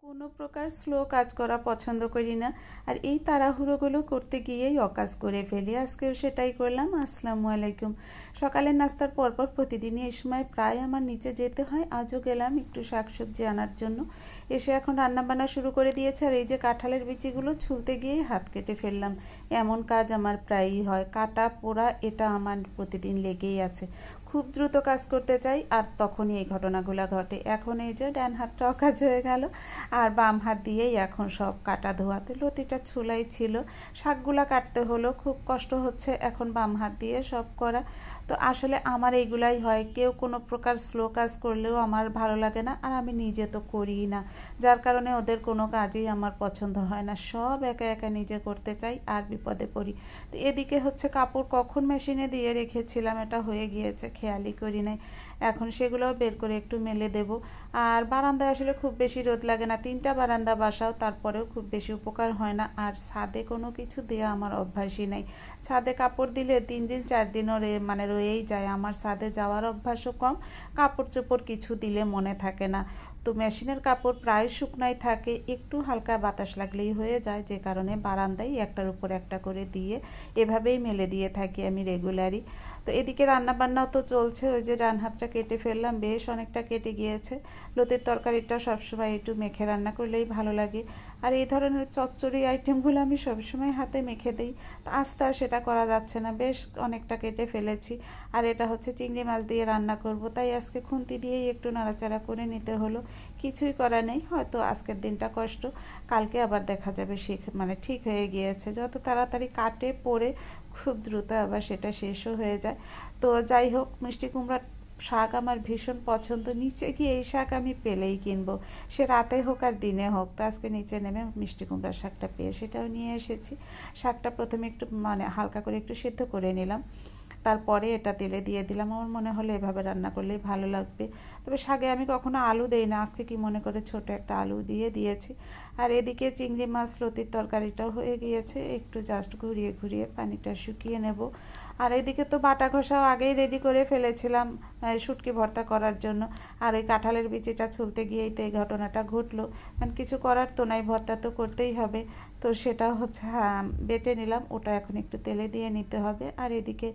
কোনো প্রকার স্লো কাজ করা পছন্দ করি না, আর এই তাড়াহুড়োগুলো করতে গিয়েই অকাজ করে ফেলি। আজকেও সেটাই করলাম। আসসালামু আলাইকুম। সকালের নাস্তার পরপর প্রতিদিনই এই সময় প্রায় আমার নিচে যেতে হয়। আজও গেলাম একটু শাকসবজি আনার জন্য। এসে এখন রান্নাবান্না শুরু করে দিয়েছে, আর এই যে কাঁঠালের বিচিগুলো ছুলতে গিয়েই হাত কেটে ফেললাম। এমন কাজ আমার প্রায়ই হয়, কাটা পোড়া এটা আমার প্রতিদিন লেগেই আছে। খুব দ্রুত কাজ করতে চাই আর তখনই এই ঘটনাগুলো ঘটে। এখন এই যে ডান হাতটা অকাজ হয়ে গেল, আর বাম হাত দিয়েই এখন সব কাটা ধোয়াতে। লতিটা ছুলাই ছিল, শাকগুলা কাটতে হলো, খুব কষ্ট হচ্ছে এখন বাম হাত দিয়ে সব করা। তো আসলে আমার এইগুলাই হয়, কেউ কোনো প্রকার স্লো কাজ করলেও আমার ভালো লাগে না, আর আমি নিজে তো করিই না, যার কারণে ওদের কোনো কাজই আমার পছন্দ হয় না। সব একা একা নিজে করতে চাই আর বিপদে পড়ি। তো এদিকে হচ্ছে কাপড় কখন মেশিনে দিয়ে রেখেছিলাম, এটা হয়ে গিয়েছে, খেয়ালই করি নাই। এখন সেগুলোও বের করে একটু মেলে দেব। আর বারান্দায় আসলে খুব বেশি রোদ লাগে না, 3টা বারান্দা বাসাও, তারপরেও খুব বেশি উপকার হয় না। আর ছাদে কোনো কিছু দেওয়া আমার অভ্যাসই নেই। ছাদে কাপড় দিলে 3 দিন 4 দিনও রয়েই যায়। আমার ছাদে যাওয়ার অভ্যাসও কম, কাপড় চোপড় কিছু দিলে মনে থাকে না। তো মেশিনের কাপড় প্রায় শুকনাই থাকে, একটু হালকা বাতাস লাগলেই হয়ে যায়, যে কারণে বারান্দায় একটার উপর একটা করে দিয়ে এভাবেই মেলে দিয়ে থাকি আমি রেগুলারই। তো এদিকে রান্নাবান্নাও তো চলছে। ওই যে ডান হাতটা কেটে ফেললাম, বেশ অনেকটা কেটে গিয়েছে। লতির তরকারিটা সবসময় একটু মেখে রান্না করলেই ভালো লাগে, আর এই ধরনের চচ্চড়ি আইটেমগুলো আমি সবসময় হাতে মেখে দিই। তো আস্তে আর সেটা করা যাচ্ছে না, বেশ অনেকটা কেটে ফেলেছি। আর এটা হচ্ছে চিংড়ি মাছ দিয়ে রান্না করব, তাই আজকে খুন্তি দিয়েই একটু নাড়াচাড়া করে নিতে হলো। কিছুই করা নেই, হয়তো আজকের দিনটা কষ্ট, কালকে আবার দেখা যাবে ঠিক হয়ে গিয়েছে। যত তাড়াতাড়ি কাটে পড়ে খুব দ্রুত আবার সেটা শেষও হয়ে যায়। তো যাই হোক, মিষ্টি কুমড়ার শাক আমার ভীষণ পছন্দ। নিচে গিয়ে এই শাক আমি পেলেই কিনবো, সে রাতে হোক আর দিনে হোক। তো আজকে নিচে নেমে মিষ্টি কুমড়ার শাকটা পেয়ে সেটাও নিয়ে এসেছি। শাকটা প্রথমে একটু হালকা করে একটু সিদ্ধ করে নিলাম, তারপরে এটা তেলে দিয়ে দিলাম। আমার মনে হলো এভাবে রান্না করলেই ভালো লাগবে। তবে শাকে আমি কখনো আলু দেই না, আজকে কি মনে করে ছোট একটা আলু দিয়ে দিয়েছি। আর এদিকে চিংড়ি মাছ লতির তরকারিটাও হয়ে গিয়েছে, একটু জাস্ট ঘুরিয়ে ঘুরিয়ে পানিটা শুকিয়ে নেব। আর এদিকে তো বাটা ঘষাও আগেই রেডি করে ফেলেছিলাম শুটকি ভর্তা করার জন্য। আর ওই কাঁঠালের বিচিটা ছুলতে গিয়েই তো এই ঘটনাটা ঘটলো, কারণ কিছু করার তো নাই, ভর্তা তো করতেই হবে। তো সেটা হচ্ছে বেটে নিলাম, ওটা এখন একটু তেলে দিয়ে নিতে হবে। আর এদিকে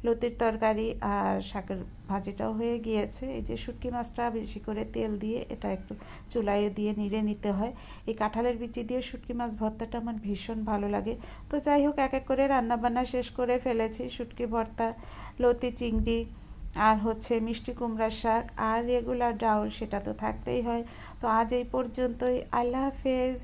লতির তরকারি আর শাকের ভাজিটাও হয়ে গিয়েছে। এই যে শুটকি মাছটা বেশি করে তেল দিয়ে এটা একটু চুলায় দিয়ে নেড়ে নিতে হয়। এই কাঁঠালের বিচি দিয়ে শুটকি মাছ ভর্তাটা আমার ভীষণ ভালো লাগে। তো যাই হোক, এক এক করে রান্নাবান্না শেষ করে ফেলেছি। শুটকি ভর্তা, লতি চিংড়ি, আর হচ্ছে মিষ্টি কুমড়ার শাক, আর রেগুলার ডাউল সেটা তো থাকতেই হয়। তো আজ এই পর্যন্তই। আল্লাহ হাফেজ।